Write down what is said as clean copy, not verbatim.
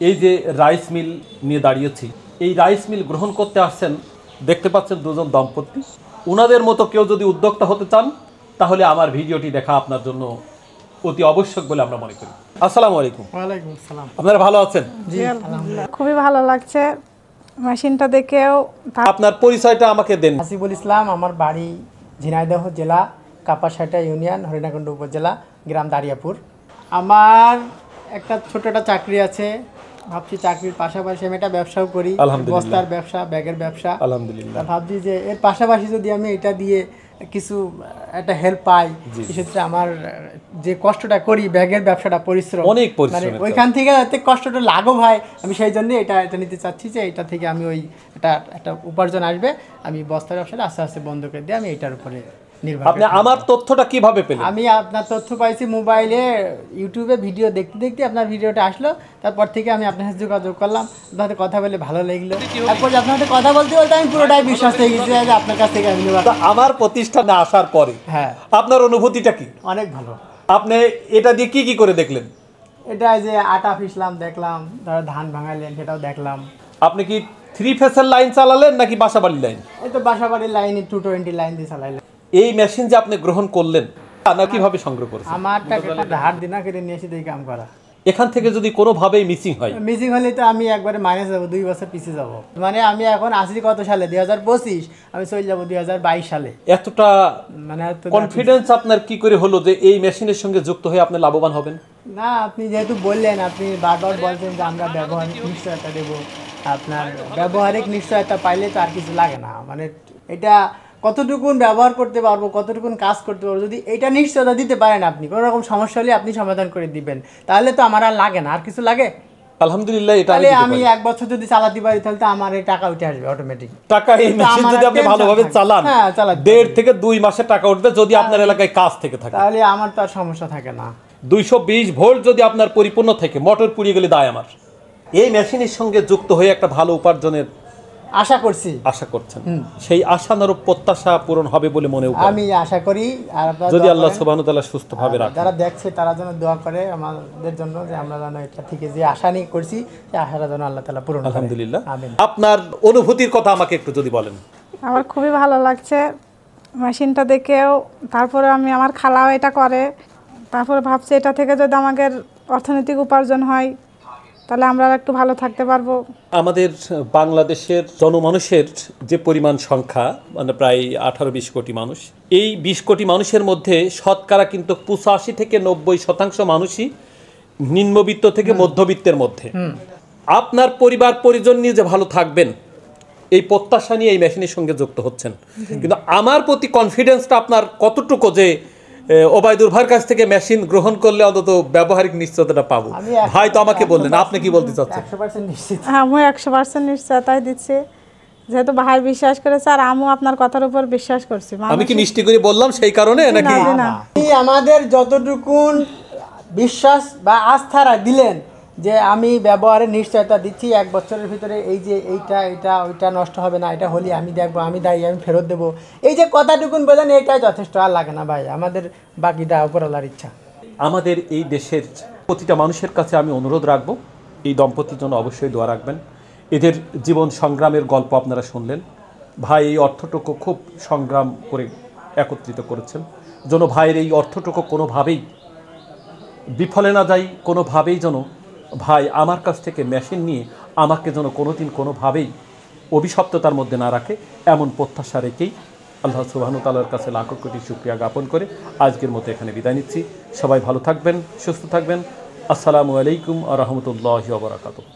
এই যে rice mill নিয়ে দাঁড়িয়েছি, এই রাইস মিল গ্রহণ করতে আসছেন, দেখতে পাচ্ছেন দুজন দম্পতি। ওনাদের মতো কেউ যদি উদ্যোক্তা হতে চান তাহলে আমার ভিডিওটি দেখা আপনার জন্য অতি আবশ্যক বলে আমরা মনে করি। আসসালামু আলাইকুম। ওয়ালাইকুম আসসালাম। আপনারা ভালো আছেন? জি আলহামদুলিল্লাহ, খুবই ভালো লাগছে মেশিনটা দেখেও। আপনার পরিচয়টা আমাকে দেন। হাসিবুল ইসলাম, আমার বাড়ি ঝিনাইদহ জেলা কাপাসিয়া ইউনিয়ন হরিণাকুণ্ড উপজেলা, গ্রাম দারিয়াপুর। আমার একটা ছোট একটা চাকরি আছে, ভাবছি চাকরির পাশাপাশি আমি একটা ব্যবসাও করি, বস্তার ব্যবসা, ব্যাগের ব্যবসা। আলহামদুলিল্লাহ। ভাবছি যে এর পাশাপাশি যদি আমি এটা দিয়ে কিছু একটা হেল্প পাই, সেক্ষেত্রে আমার যে কষ্টটা করি ব্যাগের ব্যবসাটা, পরিশ্রম অনেক পরিশ্রম, মানে ওইখান থেকে যাতে কষ্টটা লাঘব হয়, আমি সেই জন্য এটা নিতে চাচ্ছি যে এটা থেকে আমি ওই একটা উপার্জন আসবে, আমি বস্তার ব্যবসাটা আস্তে আস্তে বন্ধ করে দিয়ে আমি এটার উপরে নির্ভর। আপনি আমার তথ্যটা কিভাবে পেলেন? আমি আপনার তথ্য পাইছি মোবাইলে, ইউটিউবে ভিডিও দেখতে দেখতে আপনার ভিডিওটা আসলো, তারপর থেকে আমি আপনার সাথে যোগাযোগ করলাম, আপনার সাথে কথা বলে ভালো লাগলো, তারপর আপনার সাথে কথা বলতে বলতে আমি পুরোটাই বিশ্বাস হয়ে গেছি যে আপনার কাছ থেকে আমি আমার প্রতিষ্ঠানে আসার পরে হ্যাঁ, আপনার অনুভূতিটা কি? অনেক ভালো। আপনি এটা দিয়ে কি কি করে দেখলেন? এটা যে আটা পিসলাম দেখলাম, ধরো ধান ভাঙাইলেন সেটাও দেখলাম। আপনি কি 3 ফেসের লাইন চালালেন নাকি বাসাবাড়ির লাইন? এই তো বাসাবাড়ির লাইনে 220 লাইন দিয়ে চালাইলেন। এই মেশিন যে আপনি গ্রহণ করলেন না, কিভাবে সংগ্রহ করেছেন? আমার টাকা ধার দিনা কেটে নিয়ে এসে এই কাম করা। এখান থেকে যদি কোনোভাবেই মিসিং হয়, মিসিং হলে তো আমি একবারে মাইনাস যাবো, 2 বছর পিছিয়ে যাবো। মানে আমি এখন আসি কত সালে, 2025, আমি চলে যাবো 2022 সালে। এতটা মানে কনফিডেন্স আপনার কি করে হলো যে এই মেশিনের সঙ্গে যুক্ত হয়ে আপনি লাভবান হবেন? না, আপনি যেহেতু বললেন, আপনি বারবার বলছেন যে আমরা ব্যবহারিক নিশ্চয়তা দেবো, আপনার ব্যবহারিক নিশ্চয়তা পাইলে তো আর কিছু লাগে না। মানে এটা কতটুকুন ব্যবহার করতে পারবো, কতটুকুন কাজ করতে পারবো, যদি এটা নিশ্চয়তা দিতে পারেন, আপনি কোনো রকম সমস্যা হলে আপনি সমাধান করে দিবেন, তাহলে তো আমার আর লাগে না। আর কিছু লাগে? আলহামদুলিল্লাহ। এটা তাহলে আমি 1 বছর যদি চালাতে পারি তাহলে তো আমার এই টাকা উঠে আসবে অটোমেটিক। টাকা এই মেশিন যদি আপনি ভালোভাবে চালান, 1.5 থেকে 2 মাসে টাকা উঠবে, যদি আপনার এলাকায় কাজ থেকে থাকে, তাহলে আমার তো আর সমস্যা থাকে না। 220 ভোল্ট যদি আপনার পরিপূর্ণ থেকে, মোটর পুড়িয়ে গেলে দায় আমার। এই মেশিনের সঙ্গে যুক্ত হয়ে একটা ভালো উপার্জনের আশা করছি, আশা করছেন, সেই আশানুরূপ প্রত্যাশা পূরণ হবে বলে মনে হয় আমি আশা করি। আর যদি আল্লাহ সুবহানাহু ওয়া তাআলা সুস্থভাবে রাখেন, যারা দেখছে তারা যেন দোয়া করে আমাদের জন্য, যে আমরা যেন এটা থেকে যে আশা নিয়ে করছি সেই আশাটা যেন আল্লাহ তাআলা পূরণ করে। আলহামদুলিল্লাহ। আমিন। আপনার অনুভূতির কথা আমাকে একটু যদি বলেন। আমার খুবই ভালো লাগছে মেশিনটা দেখেও। তারপরে আমার খালাও এটা করে, তারপরে ভাবছি এটা থেকে যদি আমাদের অর্থনৈতিক উপার্জন হয় তাহলে আমরা একটু ভালো থাকতে পারবো। আমাদের বাংলাদেশের জনমানুষের যে পরিমাণ সংখ্যা, মানে প্রায় 18-20 কোটি মানুষ, এই 20 কোটি মানুষের মধ্যে শতকরা কিন্তু 85 থেকে 90% মানুষই নিম্নবিত্ত থেকে মধ্যবিত্তের মধ্যে। আপনার পরিবার পরিজন নিয়ে যে ভালো থাকবেন এই প্রত্যাশা নিয়ে এই মেশিনের সঙ্গে যুক্ত হচ্ছেন, কিন্তু আমার প্রতি কনফিডেন্সটা আপনার কতটুকু যে ওবায়দুর ভাইয়ের কাছ থেকে মেশিন গ্রহণ করলে অন্তত ব্যবহারিক নিশ্চয়তাটা পাবো? ভাই তো আমাকে বললেন, আপনি কি বলতে চাচ্ছেন? 100% নিশ্চিত। আমি 100% নিশ্চয়তাই দিচ্ছি, যেহেতু ভাই বিশ্বাস করেছে আর আমিও আপনার কথার উপর বিশ্বাস করছি। আমি কি মিষ্টি করে বললাম সেই কারণে নাকি? আমাদের যতটুকুন বিশ্বাস বা আস্থা দিলেন যে আমি ব্যবহারের নিশ্চয়তা দিচ্ছি, 1 বছরের ভিতরে এই যে ওইটা নষ্ট হবে না, এটা হলে আমি দেখবো, আমি দায়ী, আমি ফেরত দেবো, এই যে কথাটুকুন বলেন, এটাই যথেষ্ট, আর লাগে না ভাই। আমাদের বাকিটা উপরওয়ালার ইচ্ছা। আমাদের এই দেশের প্রতিটা মানুষের কাছে আমি অনুরোধ রাখবো, এই দম্পতির জন্য অবশ্যই দোয়া রাখবেন। এদের জীবন সংগ্রামের গল্প আপনারা শুনলেন। ভাই এই অর্থটুকু খুব সংগ্রাম করে একত্রিত করেছেন, যেন ভাইয়ের এই অর্থটুকু কোনোভাবেই বিফলে না যায়, কোনোভাবেই যেন ভাই আমার কাছ থেকে মেশিন নিয়ে আমাকে যেন কোনোদিন কোনোভাবেই অভিশপ্ততার মধ্যে না রাখে, এমন প্রত্যাশা রেখেই আল্লাহ সুবহানাহু ওয়া তাআলার কাছে লাখ কোটি শুকরিয়া জ্ঞাপন করে আজকের মতো এখানে বিদায় নিচ্ছি। সবাই ভালো থাকবেন, সুস্থ থাকবেন। আসসালামু আলাইকুম ওয়া রাহমাতুল্লাহি ওয়া বারাকাতুহু।